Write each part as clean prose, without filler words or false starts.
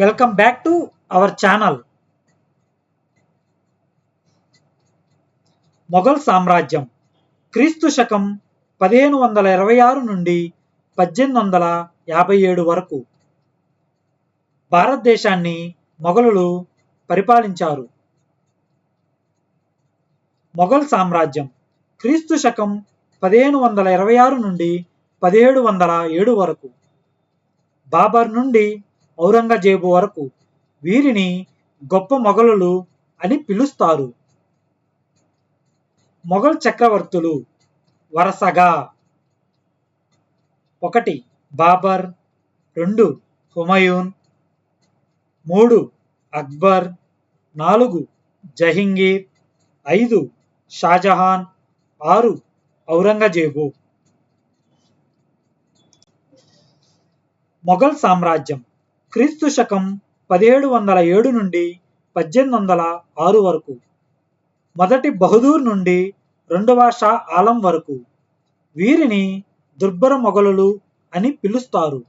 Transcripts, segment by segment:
Welcome back to our channel. Mughal సామ్రాజ్యం క్రీస్తు శకం 1526 నుండి 1857 వరకు భారతదేశాన్ని మొఘలులు పరిపాలించారు. మొఘల్ సామ్రాజ్యం క్రీస్తు శకం 1526 నుండి 1707 వరకు బాబర్ నుండి ఔరంగజేబు వరకు వీరిని గొప్ప మొఘలులు అని పిలుస్తారు. మొఘల్ చక్రవర్తులు వరుసగా 1 బాబర్, 2 హుమయూన్, 3 అక్బర్, 4 జహంగీర్, 5 షాజహాన్, 6 ఔరంగజేబు. మొఘల్ సామ్రాజ్యం క్రీస్తు శకం 1707 నుండి 1806 వరకు మొదటి బహదూర్ నుండి 2వ షా ఆలం వరకు వీరిని దుర్భర మొఘలులు అని పిలుస్తారు.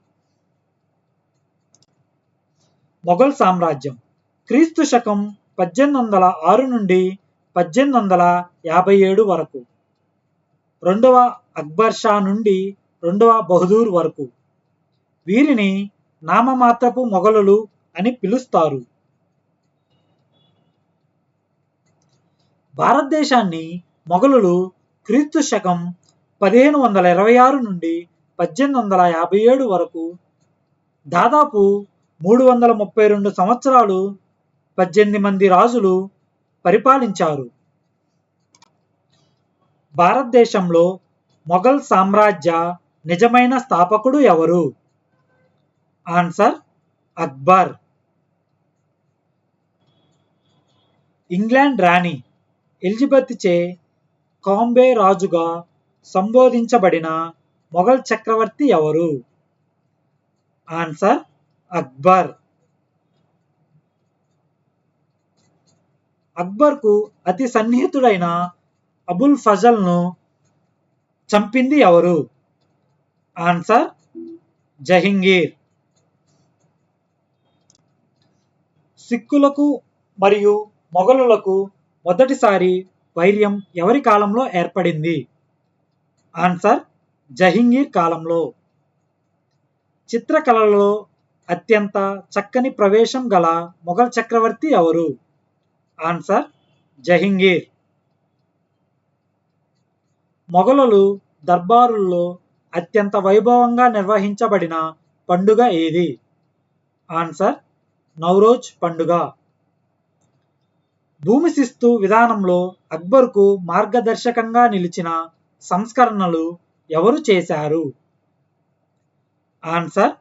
మొఘల్ సామ్రాజ్యం క్రీస్తు శకం 1806 నుండి 1857 వరకు 2వ అక్బర్ షా నుండి 2వ బహదూర్ వరకు వీరిని నామమాత్రపు మొఘలులు అని పిలుస్తారు. భారతదేశాన్ని మొఘలులు క్రీస్తు శకం 1526 నుండి 1857 వరకు దాదాపు 332 సంవత్సరాలు 18 మంది రాజులు పరిపాలించారు. భారతదేశంలో మొఘల్ సామ్రాజ్య నిజమైన స్థాపకుడు ఎవరు? ఆన్సర్ అక్బర్. ఇంగ్లాండ్ రాణి ఎలిజబెత్ చే కాంబే రాజుగా సంబోధించబడిన మొఘల్ చక్రవర్తి ఎవరు? ఆన్సర్ అక్బర్. అక్బర్కు అతి సన్నిహితుడైన అబుల్ ఫజల్ను చంపింది ఎవరు? ఆన్సర్ జహంగీర్. సిక్కులకు మరియు మొఘలులకు మొదటిసారి వైర్యం ఎవరి కాలంలో ఏర్పడింది? ఆన్సర్ జహంగీర్ కాలంలో. చిత్రకళలో అత్యంత చక్కని ప్రవేశం గల మొఘల్ చక్రవర్తి ఎవరు? ఆన్సర్ జహంగీర్. మొఘలులు దర్బారుల్లో అత్యంత వైభవంగా నిర్వహించబడిన పండుగ ఏది? ఆన్సర్ నౌరోజ్ పండుగ. భూమి శిస్తు విధానంలో అక్బర్కు మార్గదర్శకంగా నిలిచిన సంస్కరణలు ఎవరు చేశారు? ఆన్సర్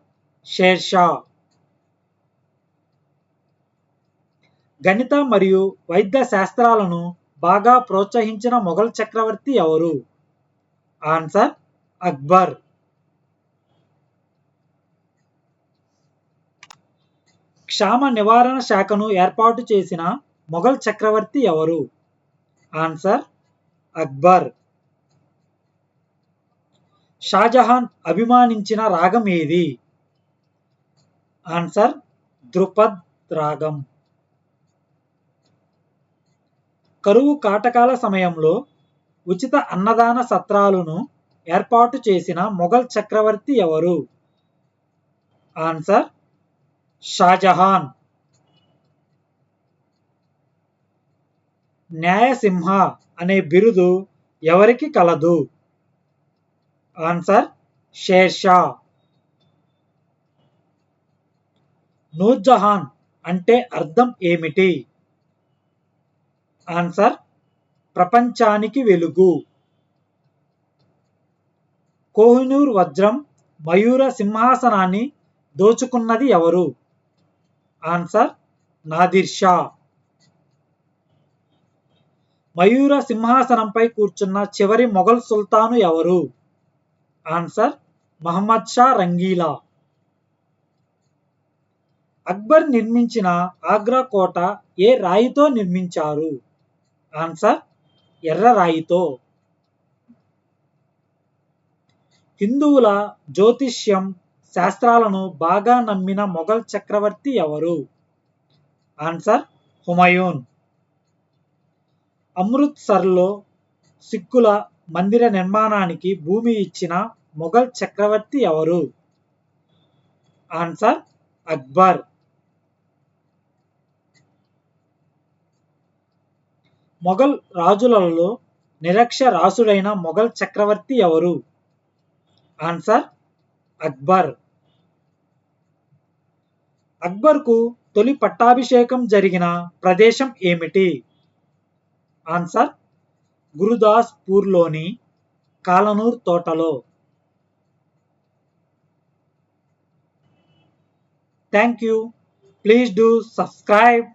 షేర్షా. గణిత మరియు వైద్య శాస్త్రాలను బాగా ప్రోత్సహించిన మొఘల్ చక్రవర్తి ఎవరు? ఆన్సర్ అక్బర్. క్షామ నివారణ శాఖను ఏర్పాటు చేసిన మొఘల్ చక్రవర్తి ఎవరు? ఆన్సర్ అక్బర్. షాజహాన్ అభిమానించిన రాగం ఏది? ఆన్సర్ ధ్రుపద్ రాగం. కరువు కాటకాల సమయంలో ఉచిత అన్నదాన సత్రాలను ఏర్పాటు చేసిన మొఘల్ చక్రవర్తి ఎవరు? ఆన్సర్ షాజహాన్. న్యాయసింహ అనే బిరుదు ఎవరికి కలదు? ఆన్సర్ షేర్షా. నూర్జహాన్ అంటే అర్థం ఏమిటి? ఆన్సర్ ప్రపంచానికి వెలుగు. కోహినూర్ వజ్రం మయూర సింహాసనాన్ని దోచుకున్నది ఎవరు? ఆన్సర్ నాదిర్ షా. మయూర సింహాసనంపై కూర్చున్న చివరి మొఘల్ సుల్తాను ఎవరు? ఆన్సర్ మహమ్మద్ షా రంగీలా. అక్బర్ నిర్మించిన ఆగ్రా కోట ఏ రాయితో నిర్మించారు? ఆన్సర్ ఎర్ర రాయితో. హిందువుల జ్యోతిష్యం శాస్త్రాలను బాగా నమ్మిన మొఘల్ చక్రవర్తి ఎవరు? ఆన్సర్ హుమయూన్. అమృత్సర్లో సిక్కుల మందిర నిర్మాణానికి భూమి ఇచ్చిన మొఘల్ చక్రవర్తి ఎవరు? ఆన్సర్ అక్బర్. మొఘల్ రాజులలో నిరక్షరాస్యుడైన మొఘల్ చక్రవర్తి ఎవరు? ఆన్సర్ అక్బర్. అక్బర్కు తొలి పట్టాభిషేకం జరిగిన ప్రదేశం ఏమిటి? ఆన్సర్ గురుదాస్పూర్లోని కాలనూర్ తోటలో. Thank you. Please do subscribe.